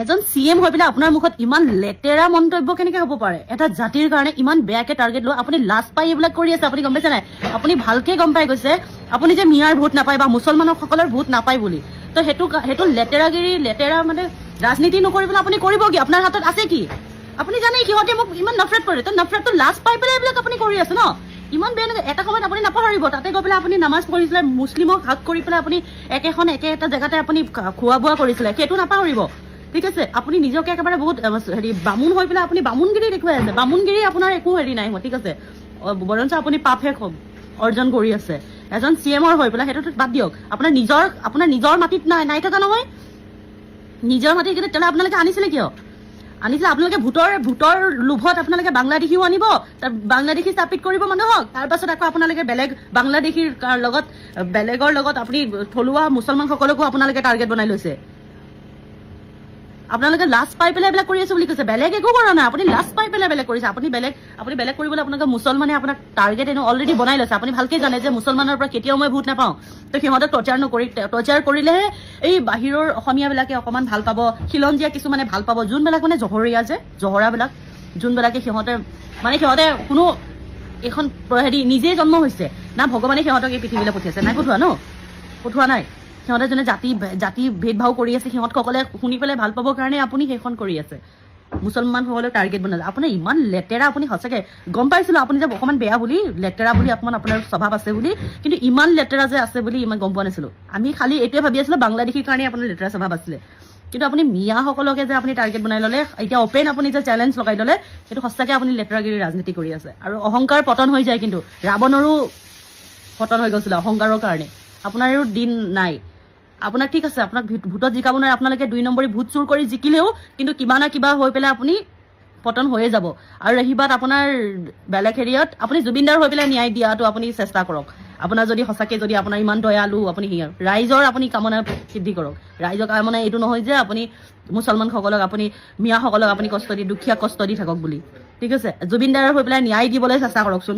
এজন CM হৈ পেলাই আপোনাৰ মুখত ইমান লেতেৰা মন্তব্য কেনেকে হ'ব পাৰে? এটা জাতিৰ কাৰণে ইমান বেয়াকে টাৰ্গেট লৈ আপুনি লাজ পাই এইবিলাক কৰি আছে। আপুনি গম পাইছে নাই? আপুনি ভালকে গম পাই গৈছে আপুনি যে মিয়াৰ ভোট নাপায় বা মুছলমানসকলৰ ভোট নাপায় বুলি। তো সেইটো লেতেৰাগিৰি লেতেৰা মানে ৰাজনীতি নকৰিবলৈ আপুনি কৰিব কি? আপোনাৰ হাতত আছে কি? আপুনি জানে সিহঁতে মোক ইমান নফৰট কৰে, তো নফৰটটো লাজ পাই পেলাই এইবিলাক আপুনি কৰি আছে ন? ইমান বেয়া লাগে। এটা সময়ত আপুনি নাপাহৰিব, তাতে গৈ পেলাই আপুনি নামাজ পঢ়িছিলে, মুছলিমক হাক কৰি পেলাই আপুনি এটা জেগাতে আপুনি খোৱা বোৱা কৰিছিলে, সেইটো নাপাহৰিব। ঠিক আছে, আপুনি নিজকে একেবাৰে বহুত বামুণ হৈ পেলাই আপুনি বামুণগিৰি দেখুৱাই আছে। বামুণগিৰি আপোনাৰ একো নাই হোৱা, ঠিক আছে, বৰঞ্চ আপুনি পাপহে অৰ্জন কৰি আছে এজন CMৰ হৈ পেলাই। সেইটোতো বাদ দিয়ক, আপোনাৰ নিজৰ মাটিত নাই থকা নহয়। নিজৰ মাটিত কিন্তু তেতিয়াহ'লে আপোনালোকে আনিছিলে কিয়? আনিছিলে আপোনালোকে ভোটৰ লোভত আপোনালোকে বাংলাদেশীও আনিব, বাংলাদেশী স্থাপিত কৰিব মানুহক, তাৰ পাছত আকৌ আপোনালোকে বেলেগৰ লগত আপুনি থলুৱা মুছলমানসকলকো আপোনালোকে টাৰ্গেট বনাই লৈছে। আপোনালোকে লাজ পাই পেলাই এইবিলাক কৰি আছে বুলি কৈছে, বেলেগ একো কৰা নাই। আপুনি লাজ পাই পেলাই বেলেগ কৰিছে। আপুনি বেলেগ কৰিবলৈ আপোনালোকে মুছলমানে আপোনাক টাৰ্গেট অলৰেডি বনাই লৈছে। আপুনি ভালকে জানে যে মুছলমানৰ পৰা কেতিয়াও মই ভোট নাপাওঁ, তো সিহঁতক টৰ্চাৰ কৰিলেহে এই বাহিৰৰ অসমীয়াবিলাকে অকণমান ভাল পাব, খিলঞ্জীয়া কিছুমানে ভাল পাব, যোনবিলাক মানে জহৰাবিলাক যোনবিলাকে সিহঁতে কোনো এখন নিজেই জন্ম হৈছে না, ভগৱানে সিহঁতক এই পৃথিৱীলৈ পঠিয়াইছে নাই? পঠোৱা নাই। সিহঁতে যোনে জাতি ভেদভাৱ কৰি আছে, সিহঁতসকলে শুনি পেলাই ভাল পাবৰ কাৰণে আপুনি সেইখন কৰি আছে, মুছলমানসকলক টাৰ্গেট বনালে। আপোনাৰ ইমান লেতেৰা, আপুনি সঁচাকে গম পাইছিলোঁ আপুনি যে অকণমান বেয়া বুলি, লেতেৰা বুলি অকণমান আপোনাৰ স্বভাৱ আছে বুলি, কিন্তু ইমান লেতেৰা যে আছে বুলি ইমান গম পোৱা নাছিলোঁ। আমি খালি এইটোৱে ভাবি আছিলোঁ বাংলাদেশীৰ কাৰণে আপোনাৰ লেতেৰা স্বভাৱ আছিলে, কিন্তু আপুনি মিয়াসকলকে যে আপুনি টাৰ্গেট বনাই ল'লে, এতিয়া অপেন আপুনি যে চেলেঞ্জ লগাই ল'লে, সেইটো সঁচাকৈ আপুনি লেতেৰাগিৰি ৰাজনীতি কৰি আছে। আৰু অহংকাৰ পতন হৈ যায়, কিন্তু ৰাৱণৰো পতন হৈ গৈছিলে অহংকাৰৰ কাৰণে। আপোনাৰো দিন নাই। আপোনাক ঠিক আছে, আপোনাক ভোটত জিকাব নোৱাৰে, আপোনালোকে 2 নম্বৰী ভোট চুৰ কৰি জিকিলেও কিন্তু কিবা না কিবা হৈ পেলাই আপুনি পতন হৈয়ে যাব। আৰু ৰহিবাত আপোনাৰ বেলেগ হেৰিয়ত আপুনি জুবিনদাৰ হৈ পেলাই ন্যায় দিয়াটো আপুনি চেষ্টা কৰক। আপোনাৰ যদি সঁচাকৈ যদি আপোনাৰ ইমান দয়ালু, আপুনি ৰাইজৰ আপুনি কামনা সিদ্ধি কৰক। ৰাইজৰ কামনা এইটো নহয় যে আপুনি মুছলমানসকলক, আপুনি মিয়াসকলক আপুনি কষ্ট দি, দুখীয়া কষ্ট দি থাকক বুলি। ঠিক আছে, জুবিনদাৰ হৈ পেলাই ন্যায় দিবলৈ চেষ্টা কৰকচোন।